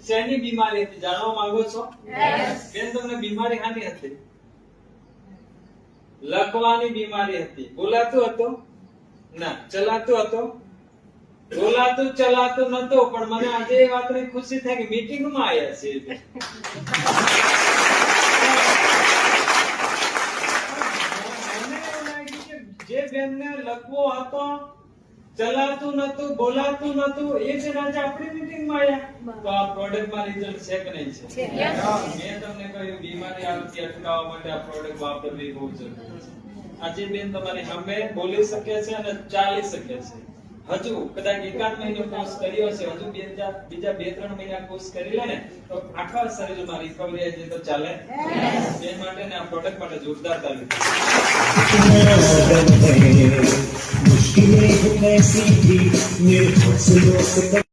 શેની બીમારી હતી જાણવા માંગો છો? Yes. બેન તમને બીમારી હાની હતી? લખવાની બીમારી હતી. બોલાતું હતું? ના. ચલાતું હતું? બોલાતું ચલાતું નતો, પણ મને આજે એ વાતની ખુશી થાય કે મીટિંગમાં આવ્યા છે. જે બેનને લખવો હતો, ચલાતું નતું, બોલાતું નતું, એ છે ને આજે આપણી મીટિંગમાં આવ્યા. તો આ પ્રોડક્ટમાં રિઝલ્ટ છે કે નહીં છે? મેં તમને કહ્યું બીમારી આવતી અટકાવવા માટે આ પ્રોડક્ટ વાપરવી બહુ જરૂરી છે. આજે બેન તમારી સામે બોલી શકે છે અને ચાલી શકે છે. હજુ કદાચ એકાદ મહિનો કોર્સ કર્યો છે, હજુ બીજા 2-3 મહિના કોર્સ કરી લે ને તો આખા શરીરમાં રિકવરી આવી જાય તો ચાલે. એ માટે ને આ પ્રોડક્ટ માટે જોરદાર તાલીમ. मुश्किलें कैसी थी मेरे हौसलों से